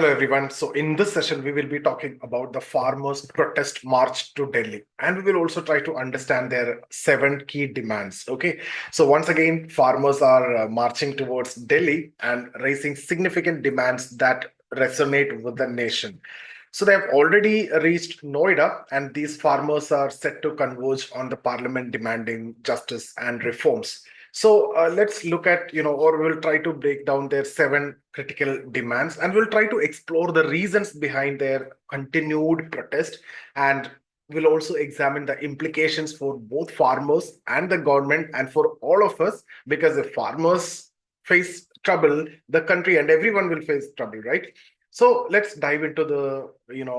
Hello, everyone. So, in this session, we will be talking about the farmers' protest march to Delhi, and we will also try to understand their seven key demands. Okay. So, once again, farmers are marching towards Delhi and raising significant demands that resonate with the nation. So, they have already reached Noida, and these farmers are set to converge on the parliament demanding justice and reforms. So let's look at, or we'll try to break down their seven critical demands and we'll try to explore the reasons behind their continued protest. And we'll also examine the implications for both farmers and the government and for all of us, because if farmers face trouble, the country and everyone will face trouble, right? So let's dive into the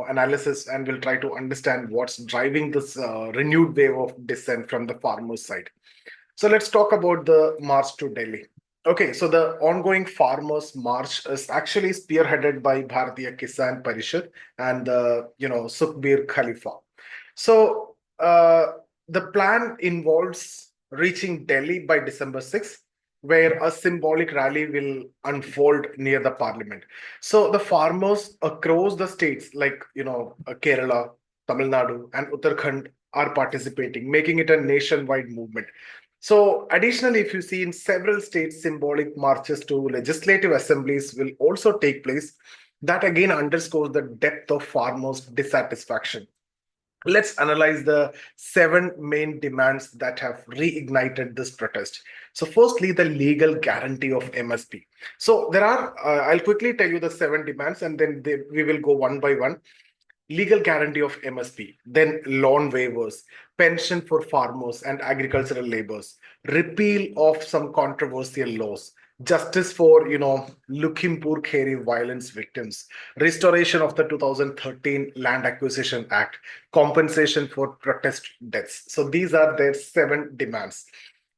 analysis and we'll try to understand what's driving this renewed wave of dissent from the farmers' side. So let's talk about the march to Delhi. Okay, so the ongoing farmers' march is actually spearheaded by Bharatiya Kisan Parishad and Sukhbir Khalifa. So the plan involves reaching Delhi by December 6th, where a symbolic rally will unfold near the parliament. So the farmers across the states like Kerala, Tamil Nadu, and Uttarakhand are participating, making it a nationwide movement. So, additionally, if you see in several states, symbolic marches to legislative assemblies will also take place. That again underscores the depth of farmers' dissatisfaction. Let's analyze the seven main demands that have reignited this protest. So, firstly, the legal guarantee of MSP. So, I'll quickly tell you the seven demands and then we will go one by one. Legal guarantee of MSP, then loan waivers, pension for farmers and agricultural laborers, repeal of some controversial laws, justice for Lakhimpur Kheri violence victims, restoration of the 2013 Land Acquisition Act, compensation for protest deaths. So these are their seven demands.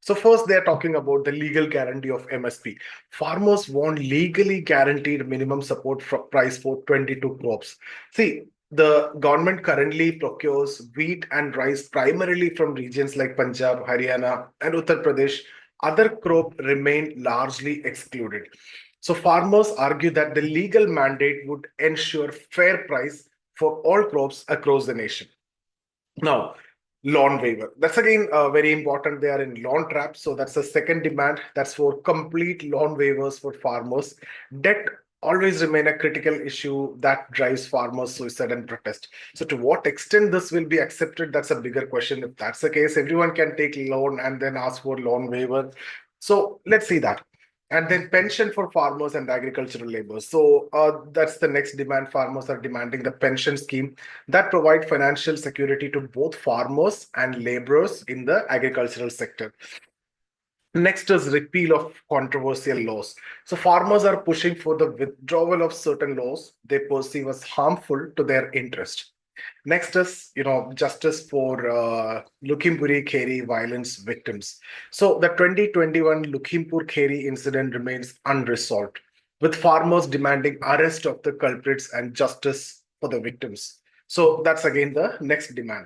So first, they're talking about the legal guarantee of MSP. Farmers want legally guaranteed minimum support price for 22 crops. See, the government currently procures wheat and rice primarily from regions like Punjab, Haryana, and Uttar Pradesh. Other crops remain largely excluded. So farmers argue that the legal mandate would ensure fair price for all crops across the nation. Now, loan waiver. That's again very important. They are in loan traps. So that's the second demand. That's for complete loan waivers for farmers. Debt always remain a critical issue that drives farmers suicide and protest. So to what extent this will be accepted, that's a bigger question. If that's the case, everyone can take loan and then ask for loan waiver. So let's see that. And then pension for farmers and agricultural laborers. So that's the next demand. Farmers are demanding the pension scheme that provide financial security to both farmers and laborers in the agricultural sector. Next is repeal of controversial laws. So farmers are pushing for the withdrawal of certain laws they perceive as harmful to their interest. Next is, justice for Lakhimpur Kheri violence victims. So the 2021 Lakhimpur Kheri incident remains unresolved, with farmers demanding arrest of the culprits and justice for the victims. So that's again the next demand.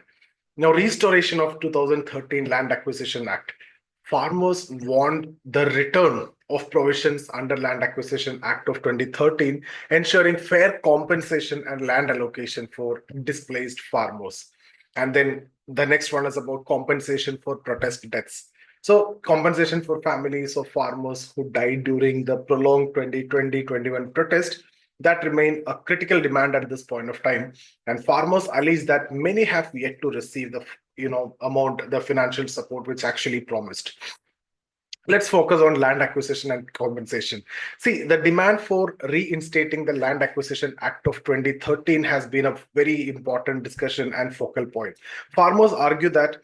Now, restoration of 2013 Land Acquisition Act. Farmers want the return of provisions under Land Acquisition Act of 2013, ensuring fair compensation and land allocation for displaced farmers. And then the next one is about compensation for protest deaths. So, compensation for families of farmers who died during the prolonged 2020-21 protest that remain a critical demand at this point of time. And farmers allege that many have yet to receive the amount, the financial support which actually promised. Let's focus on land acquisition and compensation. See, the demand for reinstating the Land Acquisition Act of 2013 has been a very important discussion and focal point. Farmers argue that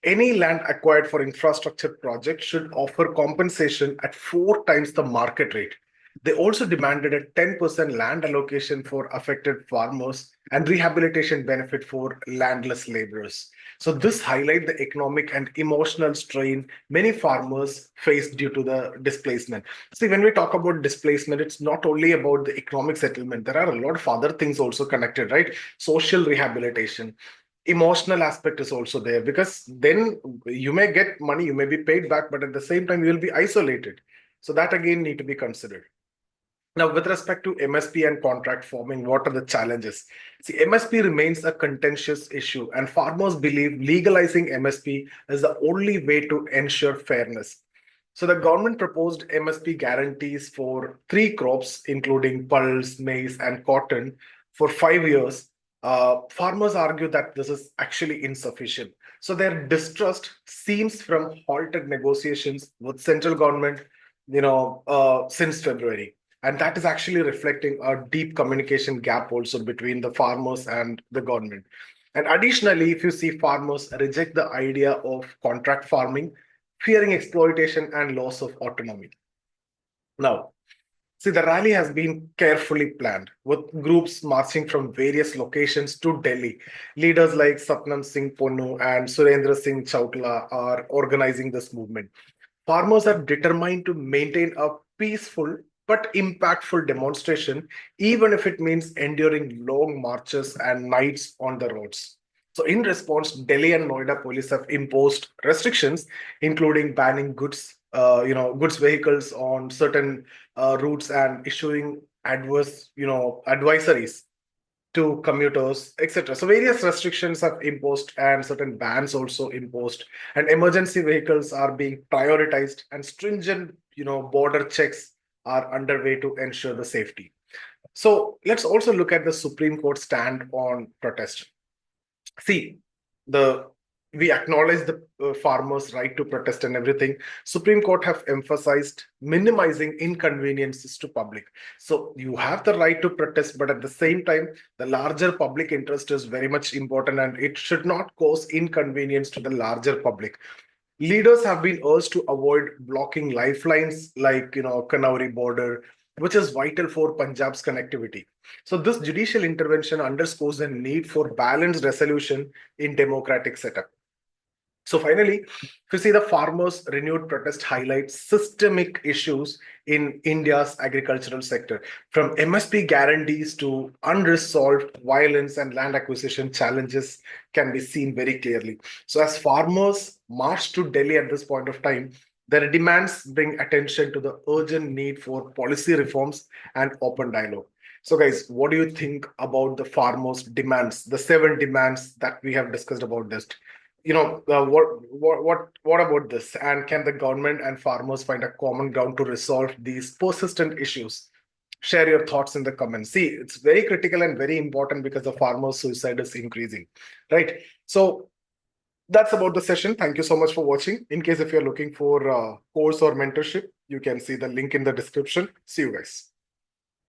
any land acquired for infrastructure projects should offer compensation at 4 times the market rate. They also demanded a 10% land allocation for affected farmers and rehabilitation benefit for landless laborers. So this highlights the economic and emotional strain many farmers face due to the displacement. See, when we talk about displacement, it's not only about the economic settlement. There are a lot of other things also connected, right? Social rehabilitation, emotional aspect is also there, because then you may get money, you may be paid back, but at the same time you will be isolated. So that again need to be considered. Now, with respect to MSP and contract farming, what are the challenges? See, MSP remains a contentious issue, and farmers believe legalizing MSP is the only way to ensure fairness. So, the government proposed MSP guarantees for three crops, including pulse, maize, and cotton, for 5 years. Farmers argue that this is actually insufficient. So, their distrust seems from halted negotiations with central government, since February, and that is actually reflecting a deep communication gap also between the farmers and the government. And additionally, if you see, farmers reject the idea of contract farming, fearing exploitation and loss of autonomy. Now, see, the rally has been carefully planned with groups marching from various locations to Delhi. Leaders like Satnam Singh Ponnu and Surendra Singh Chautla are organizing this movement. Farmers are determined to maintain a peaceful but impactful demonstration, even if it means enduring long marches and nights on the roads. So, in response, Delhi and Noida police have imposed restrictions, including banning goods vehicles on certain routes and issuing advisories to commuters, etc. So various restrictions have imposed and certain bans also imposed, and emergency vehicles are being prioritized, and stringent, border checks are underway to ensure the safety. So let's also look at the Supreme Court stand on protest. See, the we acknowledge the farmers' right to protest and everything. Supreme Court have emphasized minimizing inconveniences to public. So you have the right to protest, but at the same time, the larger public interest is very much important, and it should not cause inconvenience to the larger public. Leaders have been urged to avoid blocking lifelines like Kanauri border, which is vital for Punjab's connectivity. So this judicial intervention underscores the need for balanced resolution in democratic setup. So finally, if you see, the farmers' renewed protest highlights systemic issues in India's agricultural sector, from MSP guarantees to unresolved violence and land acquisition challenges can be seen very clearly. So as farmers march to Delhi at this point of time, their demands bring attention to the urgent need for policy reforms and open dialogue. So, guys, what do you think about the farmers' demands, the seven demands that we have discussed about this? What about this? And can the government and farmers find a common ground to resolve these persistent issues? Share your thoughts in the comments. See, it's very critical and very important because the farmers' suicide is increasing, right? So that's about the session. Thank you so much for watching. In case if you're looking for a course or mentorship, you can see the link in the description. See you guys.